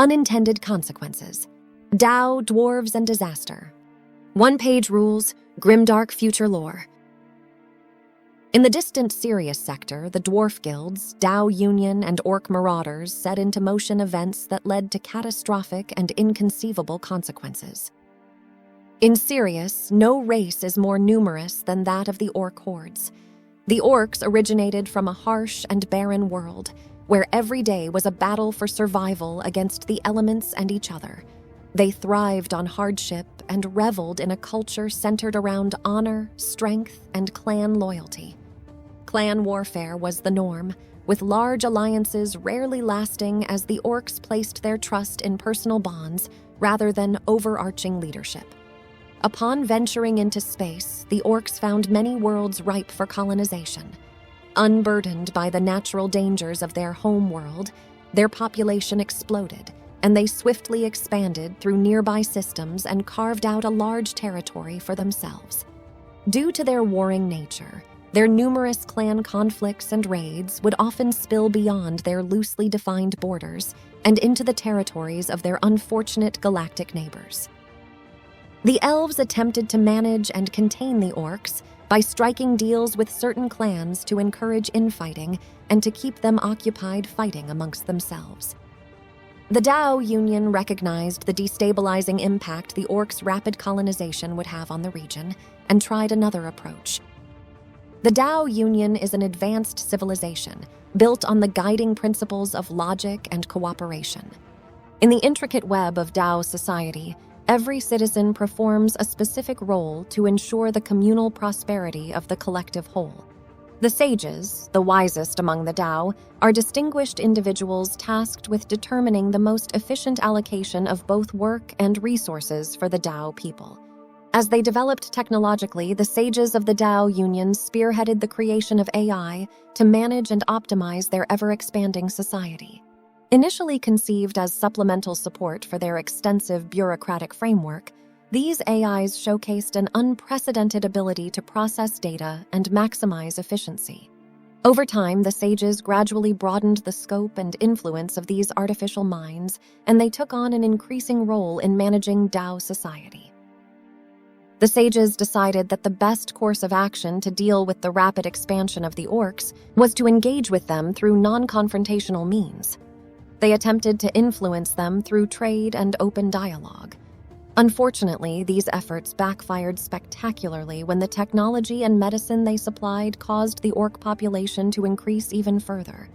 Unintended consequences. Dao, Dwarves, and disaster. One-page rules, Grimdark future lore. In the distant Sirius sector, the Dwarf guilds, Dao Union, and Orc marauders set into motion events that led to catastrophic and inconceivable consequences. In Sirius, no race is more numerous than that of the Orc hordes. The Orcs originated from a harsh and barren world, where every day was a battle for survival against the elements and each other. They thrived on hardship and reveled in a culture centered around honor, strength, and clan loyalty. Clan warfare was the norm, with large alliances rarely lasting as the Orcs placed their trust in personal bonds rather than overarching leadership. Upon venturing into space, the Orcs found many worlds ripe for colonization. Unburdened by the natural dangers of their home world, their population exploded, and they swiftly expanded through nearby systems and carved out a large territory for themselves. Due to their warring nature, their numerous clan conflicts and raids would often spill beyond their loosely defined borders and into the territories of their unfortunate galactic neighbors. The elves attempted to manage and contain the Orcs by striking deals with certain clans to encourage infighting and to keep them occupied fighting amongst themselves. The Dao Union recognized the destabilizing impact the Orcs' rapid colonization would have on the region and tried another approach. The Dao Union is an advanced civilization built on the guiding principles of logic and cooperation. In the intricate web of Dao society, every citizen performs a specific role to ensure the communal prosperity of the collective whole. The sages, the wisest among the Dao, are distinguished individuals tasked with determining the most efficient allocation of both work and resources for the Dao people. As they developed technologically, the sages of the Dao Union spearheaded the creation of AI to manage and optimize their ever-expanding society. Initially conceived as supplemental support for their extensive bureaucratic framework, these AIs showcased an unprecedented ability to process data and maximize efficiency. Over time, the sages gradually broadened the scope and influence of these artificial minds, and they took on an increasing role in managing Dao society. The sages decided that the best course of action to deal with the rapid expansion of the Orcs was to engage with them through non-confrontational means. They attempted to influence them through trade and open dialogue. Unfortunately, these efforts backfired spectacularly when the technology and medicine they supplied caused the Orc population to increase even further,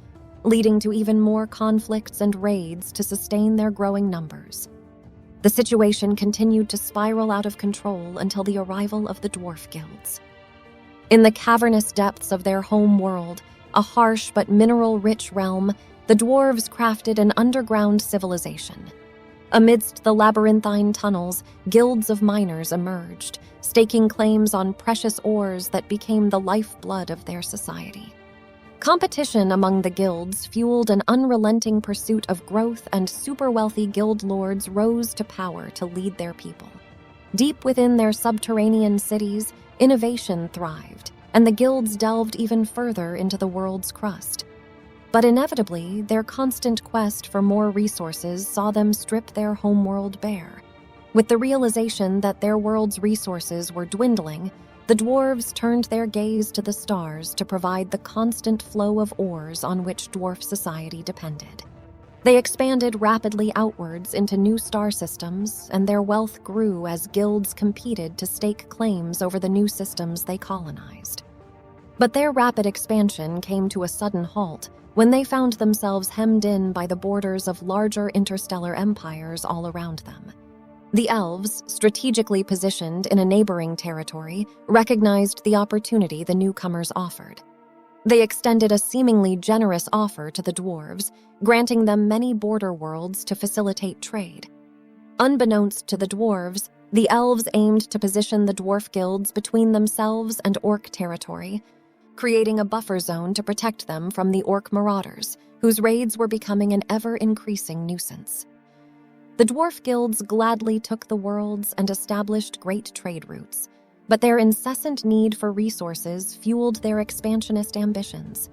leading to even more conflicts and raids to sustain their growing numbers. The situation continued to spiral out of control until the arrival of the Dwarf guilds. In the cavernous depths of their home world, a harsh but mineral-rich realm, the Dwarves crafted an underground civilization. Amidst the labyrinthine tunnels, guilds of miners emerged, staking claims on precious ores that became the lifeblood of their society. Competition among the guilds fueled an unrelenting pursuit of growth, and super-wealthy guild lords rose to power to lead their people. Deep within their subterranean cities, innovation thrived, and the guilds delved even further into the world's crust. But inevitably, their constant quest for more resources saw them strip their homeworld bare. With the realization that their world's resources were dwindling, the Dwarves turned their gaze to the stars to provide the constant flow of ores on which Dwarf society depended. They expanded rapidly outwards into new star systems, and their wealth grew as guilds competed to stake claims over the new systems they colonized. But their rapid expansion came to a sudden halt when they found themselves hemmed in by the borders of larger interstellar empires all around them. The elves, strategically positioned in a neighboring territory, recognized the opportunity the newcomers offered. They extended a seemingly generous offer to the Dwarves, granting them many border worlds to facilitate trade. Unbeknownst to the Dwarves, the elves aimed to position the Dwarf guilds between themselves and Orc territory, creating a buffer zone to protect them from the Orc marauders, whose raids were becoming an ever-increasing nuisance. The Dwarf guilds gladly took the worlds and established great trade routes, but their incessant need for resources fueled their expansionist ambitions.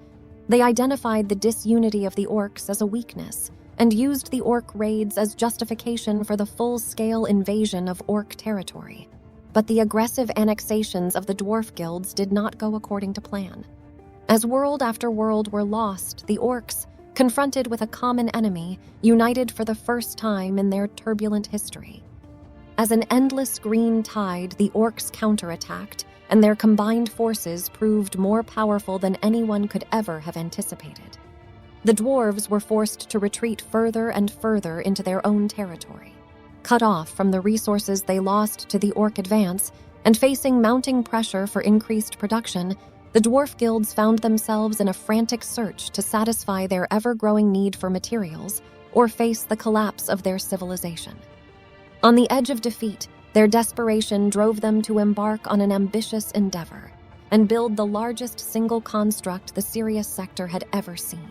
They identified the disunity of the Orcs as a weakness, and used the Orc raids as justification for the full-scale invasion of Orc territory. But the aggressive annexations of the Dwarf guilds did not go according to plan. As world after world were lost, the Orcs, confronted with a common enemy, united for the first time in their turbulent history. As an endless green tide, the Orcs counterattacked, and their combined forces proved more powerful than anyone could ever have anticipated. The Dwarves were forced to retreat further and further into their own territory. Cut off from the resources they lost to the Orc advance, and facing mounting pressure for increased production, the Dwarf guilds found themselves in a frantic search to satisfy their ever-growing need for materials or face the collapse of their civilization. On the edge of defeat, their desperation drove them to embark on an ambitious endeavor and build the largest single construct the Sirius sector had ever seen.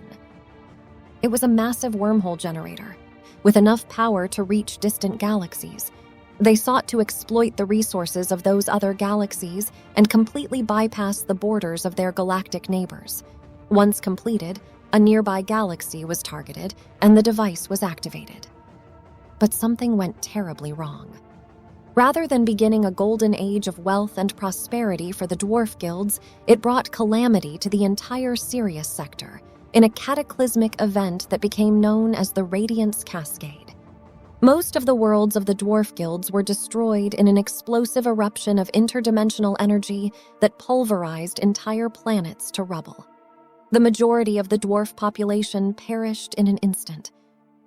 It was a massive wormhole generator, with enough power to reach distant galaxies. They sought to exploit the resources of those other galaxies and completely bypass the borders of their galactic neighbors. Once completed, a nearby galaxy was targeted and the device was activated. But something went terribly wrong. Rather than beginning a golden age of wealth and prosperity for the Dwarf guilds, it brought calamity to the entire Sirius sector in a cataclysmic event that became known as the Radiance Cascade. Most of the worlds of the Dwarf guilds were destroyed in an explosive eruption of interdimensional energy that pulverized entire planets to rubble. The majority of the Dwarf population perished in an instant.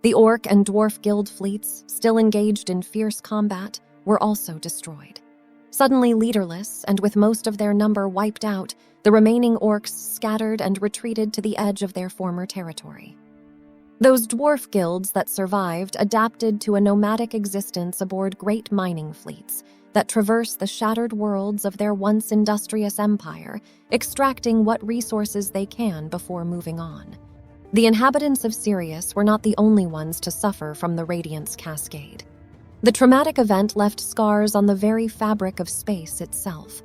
The Orc and Dwarf guild fleets, still engaged in fierce combat, were also destroyed. Suddenly leaderless, and with most of their number wiped out, the remaining Orcs scattered and retreated to the edge of their former territory. Those Dwarf guilds that survived adapted to a nomadic existence aboard great mining fleets that traverse the shattered worlds of their once industrious empire, extracting what resources they can before moving on. The inhabitants of Sirius were not the only ones to suffer from the Radiance Cascade. The traumatic event left scars on the very fabric of space itself.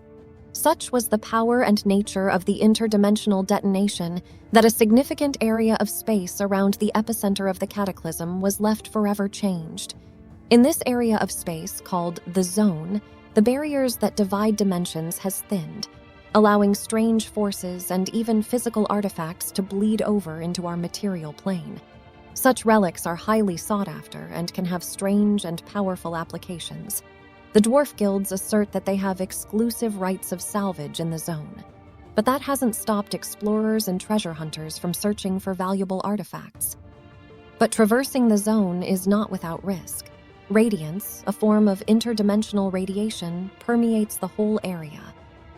Such was the power and nature of the interdimensional detonation that a significant area of space around the epicenter of the cataclysm was left forever changed. In this area of space, called the Zone, the barriers that divide dimensions has thinned, allowing strange forces and even physical artifacts to bleed over into our material plane. Such relics are highly sought after and can have strange and powerful applications. The Dwarf guilds assert that they have exclusive rights of salvage in the Zone, but that hasn't stopped explorers and treasure hunters from searching for valuable artifacts. But traversing the Zone is not without risk. Radiance, a form of interdimensional radiation, permeates the whole area.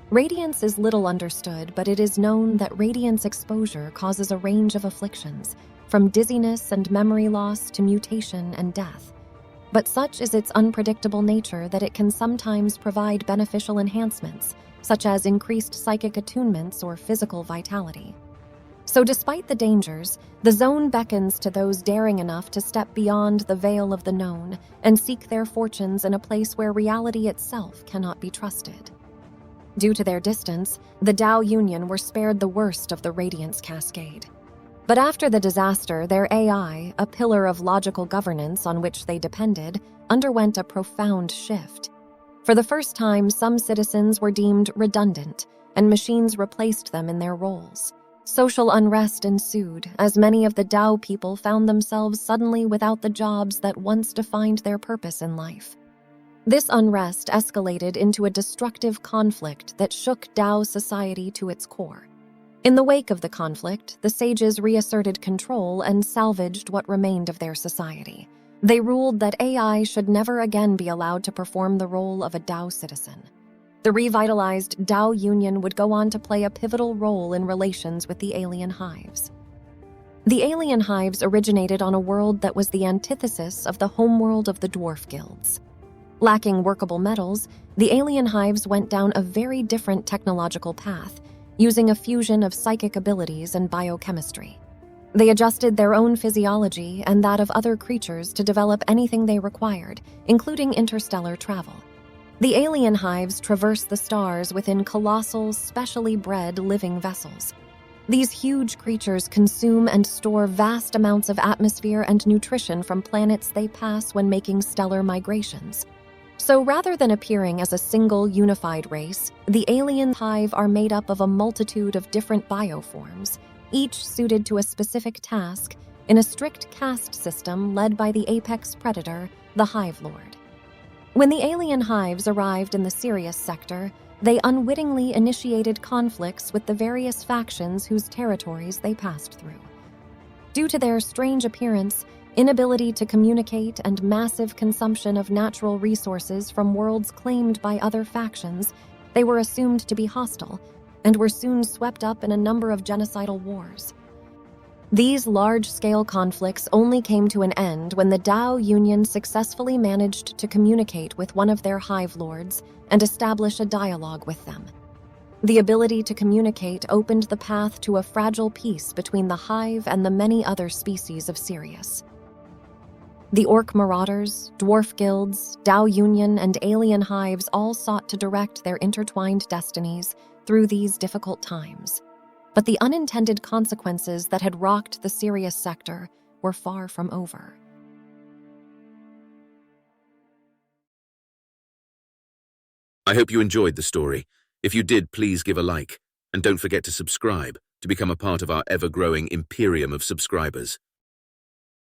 Radiance is little understood, but it is known that radiance exposure causes a range of afflictions, from dizziness and memory loss to mutation and death. But such is its unpredictable nature that it can sometimes provide beneficial enhancements, such as increased psychic attunements or physical vitality. So despite the dangers, the Zone beckons to those daring enough to step beyond the veil of the known and seek their fortunes in a place where reality itself cannot be trusted. Due to their distance, the Dao Union were spared the worst of the Radiance Cascade. But after the disaster, their AI, a pillar of logical governance on which they depended, underwent a profound shift. For the first time, some citizens were deemed redundant, and machines replaced them in their roles. Social unrest ensued, as many of the Dao people found themselves suddenly without the jobs that once defined their purpose in life. This unrest escalated into a destructive conflict that shook Dao society to its core. In the wake of the conflict, the sages reasserted control and salvaged what remained of their society. They ruled that AI should never again be allowed to perform the role of a Dao citizen. The revitalized Dao Union would go on to play a pivotal role in relations with the alien Hives. The alien Hives originated on a world that was the antithesis of the homeworld of the Dwarf guilds. Lacking workable metals, the alien Hives went down a very different technological path, using a fusion of psychic abilities and biochemistry. They adjusted their own physiology and that of other creatures to develop anything they required, including interstellar travel. The alien Hives traversed the stars within colossal, specially bred living vessels. These huge creatures consume and store vast amounts of atmosphere and nutrition from planets they pass when making stellar migrations. So rather than appearing as a single unified race, the alien hive are made up of a multitude of different bioforms, each suited to a specific task in a strict caste system led by the apex predator, the Hive Lord. When the alien hives arrived in the Sirius sector, they unwittingly initiated conflicts with the various factions whose territories they passed through. Due to their strange appearance, inability to communicate, and massive consumption of natural resources from worlds claimed by other factions, they were assumed to be hostile and were soon swept up in a number of genocidal wars. These large-scale conflicts only came to an end when the Dao Union successfully managed to communicate with one of their hive lords and establish a dialogue with them. The ability to communicate opened the path to a fragile peace between the hive and the many other species of Sirius. The Orc marauders, Dwarf guilds, Dao Union, and alien hives all sought to direct their intertwined destinies through these difficult times. But the unintended consequences that had rocked the Sirius sector were far from over. I hope you enjoyed the story. If you did, please give a like, and don't forget to subscribe to become a part of our ever-growing imperium of subscribers.